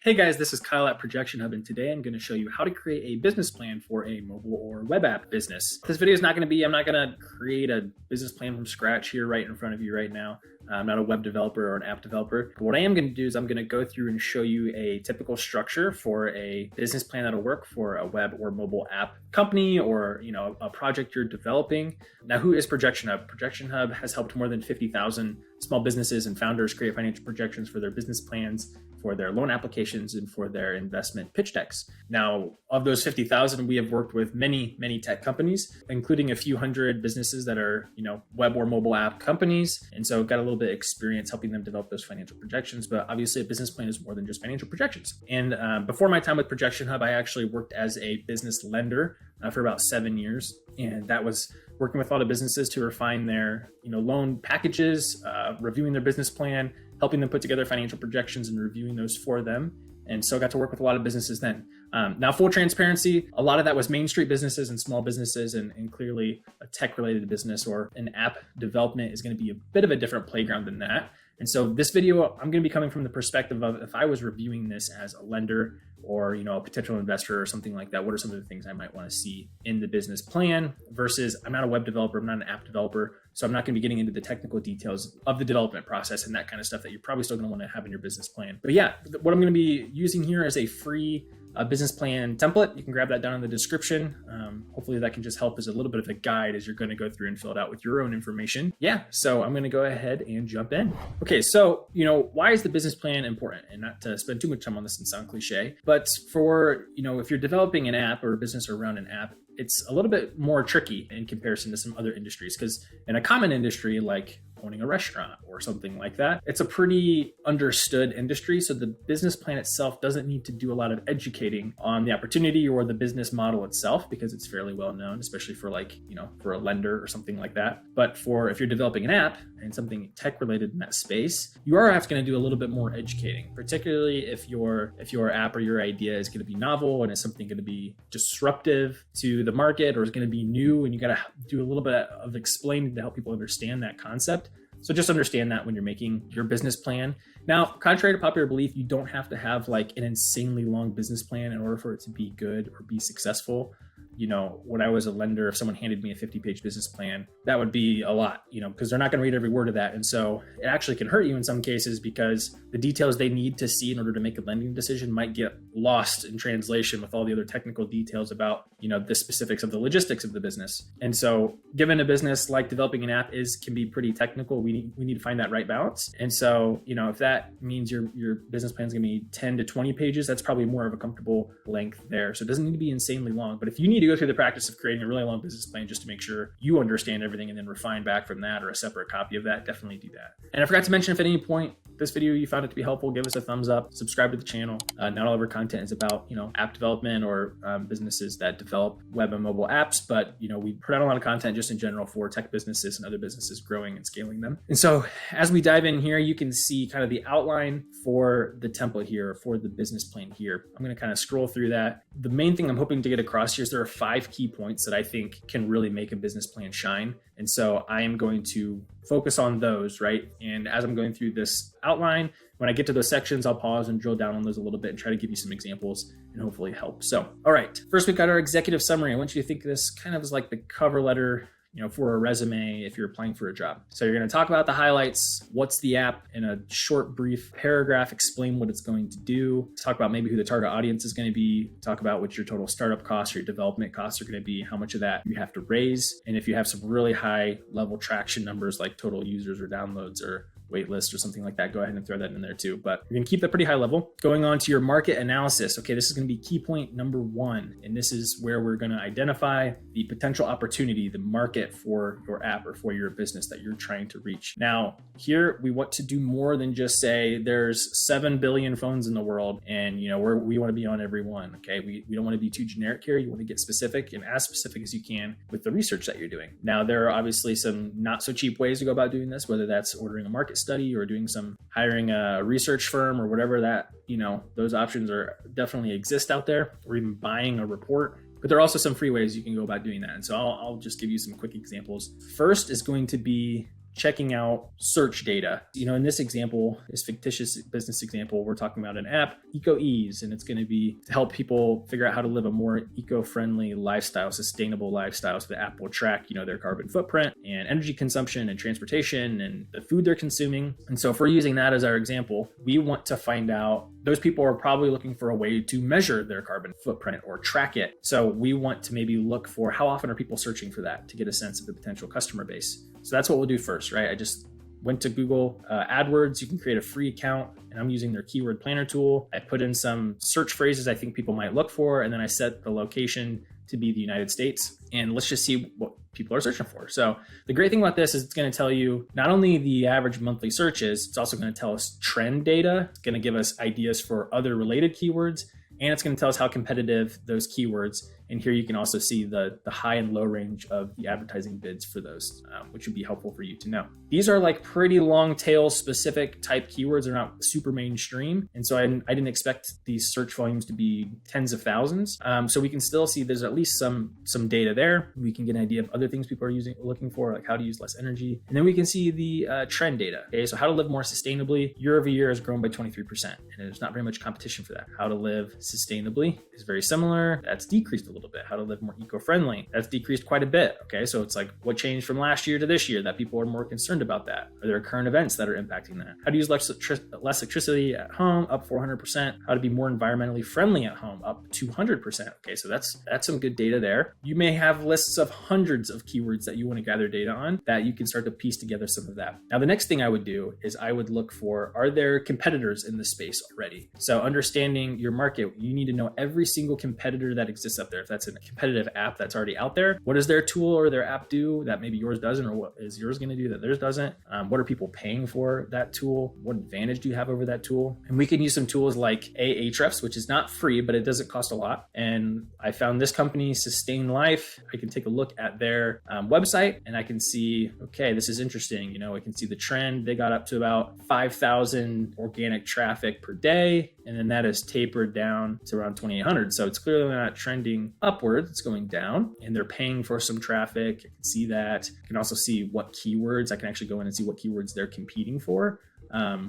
Hey guys, this is Kyle at Projection Hub, and today I'm going to show you how to create a business plan for a mobile or web app business. This video is not going to be, I'm not going to create a business plan from scratch here right in front of you right now. I'm not a web developer or an app developer. But what I am going to do is I'm going to go through and show you a typical structure for a business plan that'll work for a web or mobile app company or a project you're developing. Now, who is Projection Hub? Projection Hub has helped more than 50,000 small businesses and founders create financial projections for their business plans, for their loan applications, and for their investment pitch decks. Now, of those 50,000, we have worked with many tech companies, including a few hundred businesses that are, web or mobile app companies. And so got a little bit of experience helping them develop those financial projections. But obviously a business plan is more than just financial projections. And before my time with Projection Hub, I actually worked as a business lender for about 7 years. And that was working with a lot of businesses to refine their, loan packages, reviewing their business plan, helping them put together financial projections and reviewing those for them. And so I got to work with a lot of businesses then. Now, full transparency, a lot of that was Main Street businesses and small businesses, and clearly a tech-related business or an app development is going to be a bit of a different playground than that. And so this video, I'm going to be coming from the perspective of if I was reviewing this as a lender or a potential investor or something like that, what are some of the things I might want to see in the business plan versus I'm not a web developer, I'm not an app developer, so I'm not going to be getting into the technical details of the development process and that kind of stuff that you're probably still going to want to have in your business plan. But yeah, what I'm going to be using here is a free business plan template. You can grab that down in the description. Hopefully that can just help as a little bit of a guide as you're going to go through and fill it out with your own information. Yeah, so I'm going to go ahead and jump in. Okay, so, why is the business plan important? And not to spend too much time on this and sound cliche, but for, if you're developing an app or a business around an app, it's a little bit more tricky in comparison to some other industries, because in a common industry like owning a restaurant or something like that, it's a pretty understood industry. So the business plan itself doesn't need to do a lot of educating on the opportunity or the business model itself, because it's fairly well known, especially for for a lender or something like that. But if you're developing an app and something tech related in that space, you are going to do a little bit more educating, particularly if your app or your idea is going to be novel and is something going to be disruptive to the market or is going to be new, and you got to do a little bit of explaining to help people understand that concept. So just understand that when you're making your business plan. Now, contrary to popular belief, you don't have to have an insanely long business plan in order for it to be good or be successful. When I was a lender, if someone handed me a 50-page business plan, that would be a lot, because they're not going to read every word of that. And so it actually can hurt you in some cases, because the details they need to see in order to make a lending decision might get lost in translation with all the other technical details about, the specifics of the logistics of the business. And so given a business like developing an app can be pretty technical, we need to find that right balance. And so, if that means your business plan is going to be 10 to 20 pages, that's probably more of a comfortable length there. So it doesn't need to be insanely long, but if you need to go through the practice of creating a really long business plan just to make sure you understand everything and then refine back from that, or a separate copy of that, definitely do that. And I forgot to mention, if at any point this video you found it to be helpful, give us a thumbs up, subscribe to the channel. Not all of our content is about app development or businesses that develop web and mobile apps, but we put out a lot of content just in general for tech businesses and other businesses growing and scaling them. And so as we dive in here, you can see kind of the outline for the template here, for the business plan here. I'm going to kind of scroll through that. The main thing I'm hoping to get across here is there are 5 key points that I think can really make a business plan shine. And so I am going to focus on those, right? And as I'm going through this outline, when I get to those sections, I'll pause and drill down on those a little bit and try to give you some examples and hopefully help. So, all right, first we've got our executive summary. I want you to think of this kind of as like the cover letter for a resume if you're applying for a job. So you're going to talk about the highlights, what's the app in a short, brief paragraph, explain what it's going to do, talk about maybe who the target audience is going to be, talk about what your total startup costs or your development costs are going to be, how much of that you have to raise. And if you have some really high level traction numbers like total users or downloads or wait list or something like that, go ahead and throw that in there too. But you're going to keep that pretty high level. Going on to your market analysis. Okay, this is going to be key point number 1. And this is where we're going to identify the potential opportunity, the market for your app or for your business that you're trying to reach. Now, here we want to do more than just say there's 7 billion phones in the world and we want to be on every one. Okay, we don't want to be too generic here. You want to get specific and as specific as you can with the research that you're doing. Now, there are obviously some not so cheap ways to go about doing this, whether that's ordering a market study or hiring a research firm or whatever that, those options definitely exist out there, or even buying a report. But there are also some free ways you can go about doing that. And so I'll just give you some quick examples. First is going to be checking out search data. In this example, this fictitious business example, we're talking about an app, EcoEase, and it's going to be to help people figure out how to live a more eco-friendly lifestyle, sustainable lifestyle. So the app will track, their carbon footprint and energy consumption and transportation and the food they're consuming. And so if we're using that as our example, we want to find out, those people are probably looking for a way to measure their carbon footprint or track it. So we want to maybe look for how often are people searching for that to get a sense of the potential customer base. So that's what we'll do first, right? I just went to Google AdWords. You can create a free account, and I'm using their keyword planner tool. I put in some search phrases I think people might look for, and then I set the location to be the United States. And let's just see what people are searching for. So the great thing about this is it's going to tell you not only the average monthly searches, it's also going to tell us trend data. It's going to give us ideas for other related keywords, and it's going to tell us how competitive those keywords. And here you can also see the high and low range of the advertising bids for those, which would be helpful for you to know. These are like pretty long tail specific type keywords. They're not super mainstream. And so I didn't expect these search volumes to be tens of thousands. So we can still see there's at least some data there. We can get an idea of other things people are looking for, like how to use less energy. And then we can see the trend data. Okay, so how to live more sustainably year over year has grown by 23%. And there's not very much competition for that. How to live sustainably is very similar. That's decreased a little bit. How to live more eco-friendly, that's decreased quite a bit. Okay, so it's like what changed from last year to this year that people are more concerned about that? Are there current events that are impacting that? How to use less electricity at home, up 400%. How to be more environmentally friendly at home, up 200%. Okay, so that's some good data there. You may have lists of hundreds of keywords that you want to gather data on that you can start to piece together some of that. Now, the next thing I would do is I would look for, are there competitors in the space already? So understanding your market, you need to know every single competitor that exists up there. If that's a competitive app that's already out there, what does their tool or their app do that maybe yours doesn't, or what is yours going to do that theirs doesn't? What are people paying for that tool? What advantage do you have over that tool? And we can use some tools like Ahrefs, which is not free, but it doesn't cost a lot. And I found this company, Sustain Life. I can take a look at their website and I can see, okay, this is interesting. I can see the trend. They got up to about 5,000 organic traffic per day. And then that is tapered down to around 2,800. So it's clearly not trending upwards, it's going down, and they're paying for some traffic. I can see that. I can also see what keywords. I can actually go in and see what keywords they're competing for,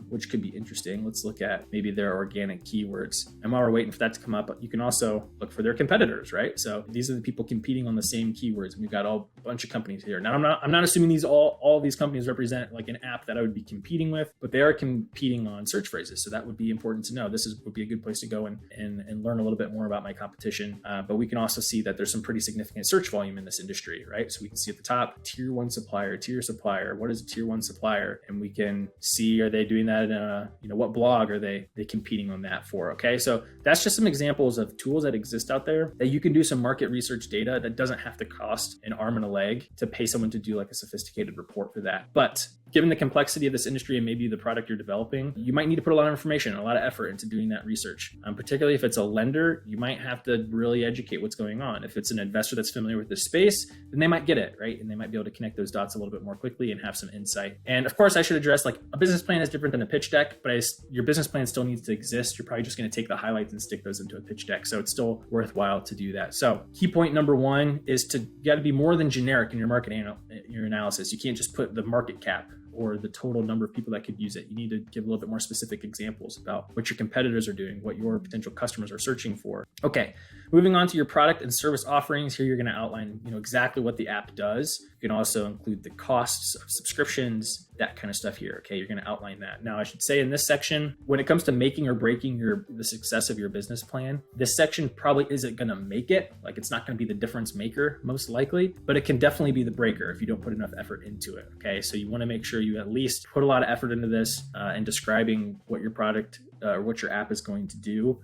which could be interesting. Let's look at maybe their organic keywords. And while we're waiting for that to come up, you can also look for their competitors, right? So these are the people competing on the same keywords. And we've got a bunch of companies here. Now, I'm not assuming all these companies represent like an app that I would be competing with, but they are competing on search phrases. So that would be important to know. This would be a good place to go and learn a little bit more about my competition. But we can also see that there's some pretty significant search volume in this industry, right? So we can see at the top, tier 1 supplier, tier supplier. What is a tier 1 supplier? And we can see, are they doing that in what blog are they competing on that for? Okay, so that's just some examples of tools that exist out there that you can do some market research data that doesn't have to cost an arm and a leg to pay someone to do like a sophisticated report for that. But given the complexity of this industry and maybe the product you're developing, you might need to put a lot of information and a lot of effort into doing that research. Particularly if it's a lender, you might have to really educate what's going on. If it's an investor that's familiar with the space, then they might get it, right? And they might be able to connect those dots a little bit more quickly and have some insight. And of course, I should address like a business plan is different than a pitch deck, but your business plan still needs to exist. You're probably just going to take the highlights and stick those into a pitch deck. So it's still worthwhile to do that. So key point number one is you got to be more than generic in your marketing, your analysis. You can't just put the market cap or the total number of people that could use it. You need to give a little bit more specific examples about what your competitors are doing, what your potential customers are searching for. Okay, moving on to your product and service offerings. Here you're going to outline, exactly what the app does. You can also include the costs of subscriptions, that kind of stuff here. Okay, you're going to outline that. Now, I should say in this section, when it comes to making or breaking the success of your business plan, this section probably isn't going to make it. Like it's not going to be the difference maker, most likely, but it can definitely be the breaker if you don't put enough effort into it. Okay, so you want to make sure you at least put a lot of effort into this and describing what your product or what your app is going to do.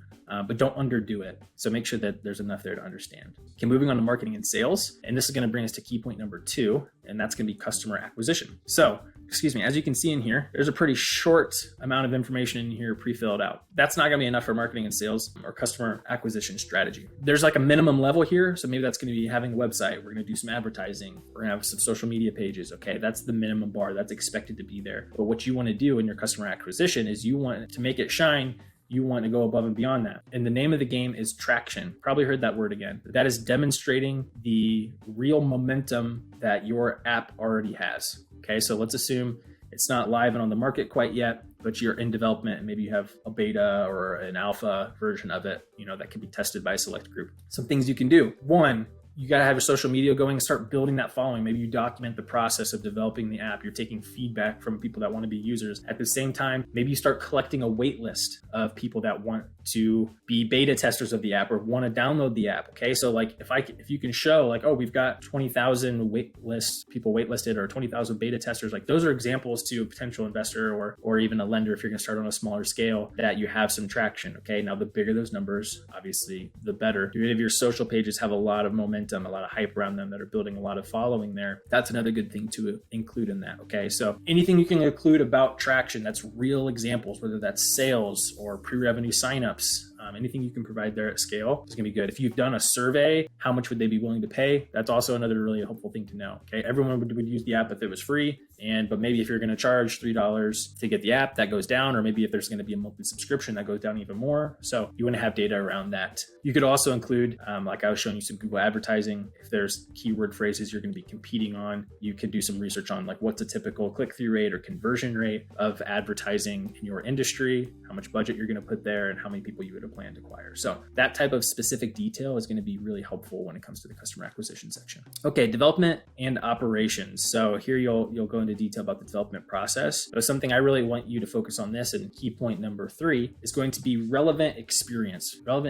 But don't underdo it. So make sure that there's enough there to understand. Okay, moving on to marketing and sales. And this is going to bring us to key point number 2, and that's going to be customer acquisition. So, as you can see in here, there's a pretty short amount of information in here pre-filled out. That's not going to be enough for marketing and sales or customer acquisition strategy. There's like a minimum level here. So maybe that's going to be having a website. We're going to do some advertising. We're going to have some social media pages. Okay, that's the minimum bar. That's expected to be there. But what you want to do in your customer acquisition is you want to make it shine. You want to go above and beyond that. And the name of the game is traction. Probably heard that word again. That is demonstrating the real momentum that your app already has. Okay, so let's assume it's not live and on the market quite yet, but you're in development and maybe you have a beta or an alpha version of it, that can be tested by a select group. Some things you can do. One, you got to have your social media going and start building that following. Maybe you document the process of developing the app. You're taking feedback from people that want to be users. At the same time, maybe you start collecting a wait list of people that want to be beta testers of the app or want to download the app. Okay. So like if you can show like, oh, we've got 20,000 people waitlisted or 20,000 beta testers, like those are examples to a potential investor or even a lender if you're going to start on a smaller scale that you have some traction. Okay. Now the bigger those numbers, obviously the better. If your social pages have a lot of momentum, a lot of hype around them that are building a lot of following there, that's another good thing to include in that. Okay. So anything you can include about traction, that's real examples, whether that's sales or pre-revenue signups, anything you can provide there at scale is going to be good. If you've done a survey, how much would they be willing to pay? That's also another really helpful thing to know. Okay. Everyone would use the app if it was free. But maybe if you're going to charge $3 to get the app, that goes down. Or maybe if there's going to be a monthly subscription, that goes down even more. So you want to have data around that. You could also include, like I was showing you, some Google advertising. If there's keyword phrases you're going to be competing on, you could do some research on like what's a typical click-through rate or conversion rate of advertising in your industry, how much budget you're going to put there, and how many people you would plan to acquire. So that type of specific detail is going to be really helpful when it comes to the customer acquisition section. Okay, development and operations. So here you'll go into detail about the development process. But something I really want you to focus on this, and key point number 3 is going to be relevant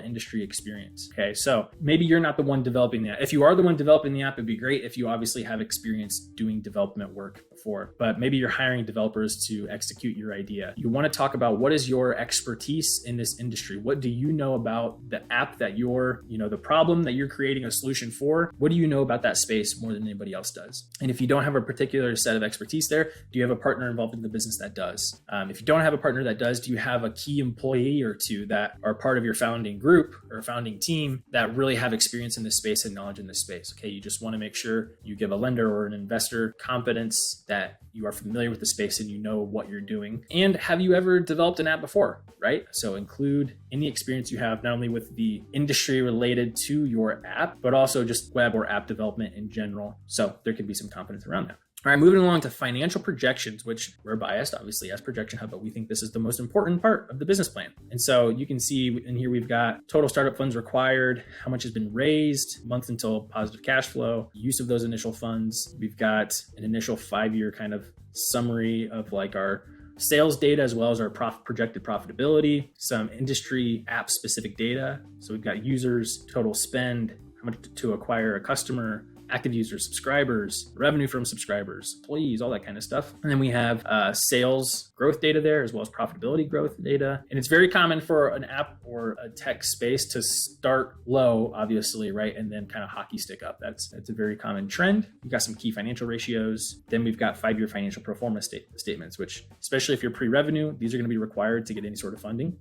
industry experience. Okay, so maybe you're not the one developing the app. If you are the one developing the app, it'd be great if you obviously have experience doing development work before, but maybe you're hiring developers to execute your idea. You want to talk about what is your expertise in this industry? What do you know about the app that the problem that you're creating a solution for? What do you know about that space more than anybody else does? And if you don't have a particular set of expertise there, do you have a partner involved in the business that does? If you don't have a partner that does, do you have a key employee or two that are part of your founding group or founding team that really have experience in this space and knowledge in this space? Okay, you just want to make sure you give a lender or an investor confidence that you are familiar with the space and you know what you're doing. And have you ever developed an app before, right? So include any experience you have, not only with the industry related to your app, but also just web or app development in general. So there could be some confidence around that. All right, moving along to financial projections, which we're biased, obviously, as Projection Hub, but we think this is the most important part of the business plan. And so you can see in here, we've got total startup funds required, how much has been raised, months until positive cash flow, use of those initial funds. We've got an initial 5-year kind of summary of like our sales data, as well as our projected profitability, some industry app specific data. So we've got users, total spend, how much to acquire a customer, active users, subscribers, revenue from subscribers, employees, all that kind of stuff. And then we have sales growth data there, as well as profitability growth data. And it's very common for an app or a tech space to start low, obviously, right? And then kind of hockey stick up. That's a very common trend. We've got some key financial ratios. Then we've got 5-year financial performance statements, which, especially if you're pre-revenue, these are going to be required to get any sort of funding.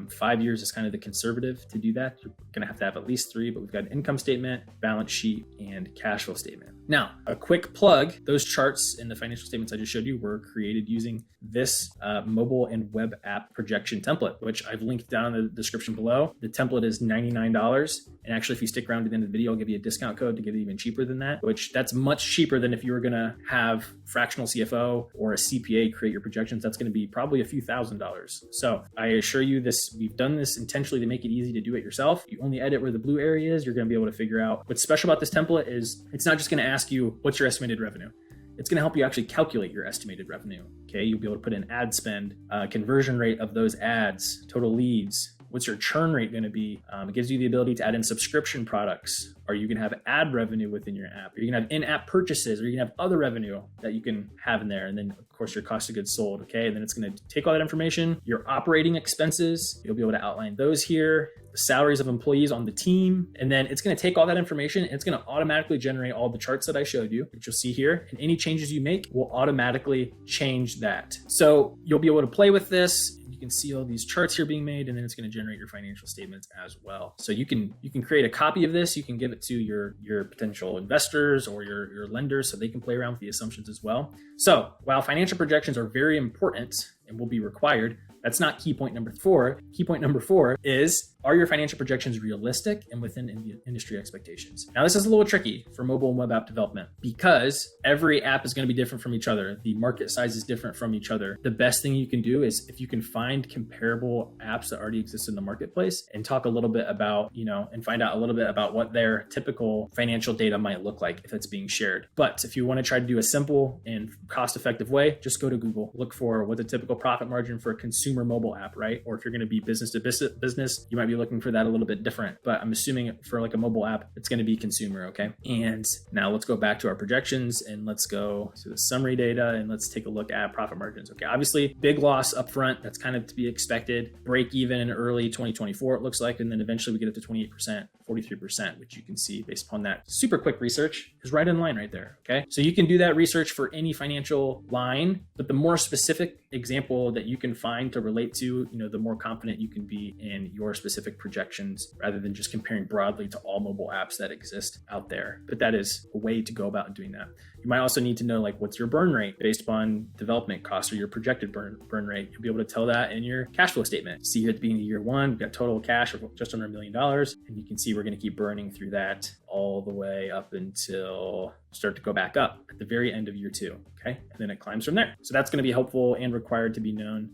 5 years is kind of the conservative to do that. You're going to have at least 3, but we've got an income statement, balance sheet, and cash flow statement. Now, a quick plug, those charts in the financial statements I just showed you were created using this mobile and web app projection template, which I've linked down in the description below. The template is $99. And actually, if you stick around to the end of the video, I'll give you a discount code to get it even cheaper than that, which that's much cheaper than if you were going to have fractional CFO or a CPA create your projections. That's going to be probably a few $1,000s. So I assure you we've done this intentionally to make it easy to do it yourself. You only edit where the blue area is. You're going to be able to figure out what's special about this template is it's not just going to ask you what's your estimated revenue. It's going to help you actually calculate your estimated revenue. Okay, you'll be able to put in ad spend, conversion rate of those ads, total leads. What's your churn rate going to be? It gives you the ability to add in subscription products. Are you going to have ad revenue within your app? Are you going to have in-app purchases? Are you going to have other revenue that you can have in there? And then, of course, your cost of goods sold. Okay, and then it's going to take all that information, your operating expenses. You'll be able to outline those here, the salaries of employees on the team. And then it's going to take all that information and it's going to automatically generate all the charts that I showed you, which you'll see here. And any changes you make will automatically change that. So you'll be able to play with this. You can see all these charts here being made, and then it's going to generate your financial statements as well. So you can create a copy of this. You can give it to your potential investors or your lenders so they can play around with the assumptions as well. So while financial projections are very important, and will be required. That's not key point number 4. Key point number 4 is, are your financial projections realistic and within industry expectations? Now, this is a little tricky for mobile and web app development because every app is going to be different from each other. The market size is different from each other. The best thing you can do is if you can find comparable apps that already exist in the marketplace and talk a little bit about, and find out a little bit about what their typical financial data might look like if it's being shared. But if you want to try to do a simple and cost-effective way, just go to Google, look for what the typical profit margin for a consumer mobile app, right? Or if you're going to be business to business, you might be looking for that a little bit different, but I'm assuming for like a mobile app, it's going to be consumer. Okay. And now let's go back to our projections and let's go to the summary data and let's take a look at profit margins. Okay. Obviously big loss upfront. That's kind of to be expected. Break even in early 2024, it looks like. And then eventually we get up to 28%, 43%, which you can see based upon that super quick research is right in line right there. Okay. So you can do that research for any financial line, but the more specific example that you can find to relate to, the more confident you can be in your specific projections rather than just comparing broadly to all mobile apps that exist out there. But that is a way to go about doing that. You might also need to know what's your burn rate based upon development costs or your projected burn rate. You'll be able to tell that in your cash flow statement. See here at the beginning of year 1, we've got total cash of just under $1 million. And you can see we're going to keep burning through that all the way up until start to go back up at the very end of year 2. Okay. And then it climbs from there. So that's going to be helpful and required to be known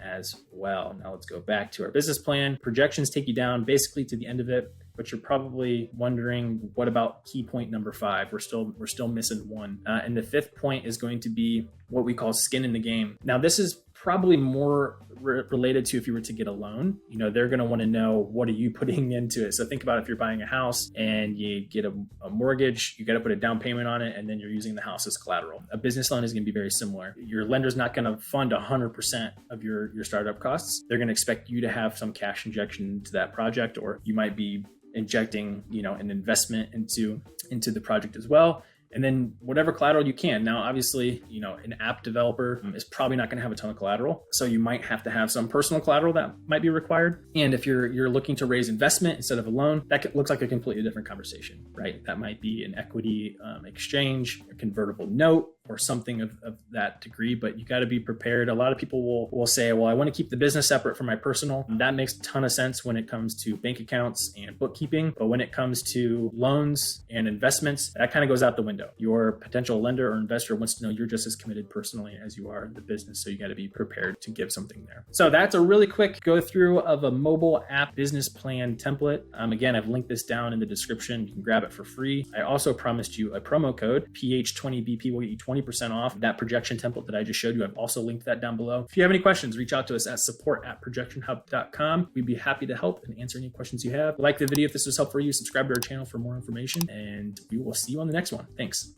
as well. Now let's go back to our business plan. Projections take you down basically to the end of it, but you're probably wondering, what about key point number 5? We're still missing one. And the 5th point is going to be what we call skin in the game. Now, this is probably more related to if you were to get a loan. They're going to want to know, what are you putting into it? So think about if you're buying a house and you get a mortgage, you got to put a down payment on it, and then you're using the house as collateral. A business loan is going to be very similar. Your lender's not going to fund 100% of your startup costs. They're going to expect you to have some cash injection into that project, or you might be injecting, an investment into the project as well. And then whatever collateral you can. Now, obviously, an app developer is probably not going to have a ton of collateral. So you might have to have some personal collateral that might be required. And if you're looking to raise investment instead of a loan, that looks like a completely different conversation, right? That might be an equity exchange, a convertible note, or something of that degree, but you got to be prepared. A lot of people will say, well, I want to keep the business separate from my personal. That makes a ton of sense when it comes to bank accounts and bookkeeping. But when it comes to loans and investments, that kind of goes out the window. Your potential lender or investor wants to know you're just as committed personally as you are the business. So you got to be prepared to give something there. So that's a really quick go through of a mobile app business plan template. Again, I've linked this down in the description. You can grab it for free. I also promised you a promo code, PH20BP will get you 20% off that projection template that I just showed you. I've also linked that down below. If you have any questions, reach out to us at support@projectionhub.com. We'd be happy to help and answer any questions you have. Like the video if this was helpful for you. Subscribe to our channel for more information, and we will see you on the next one. Thanks.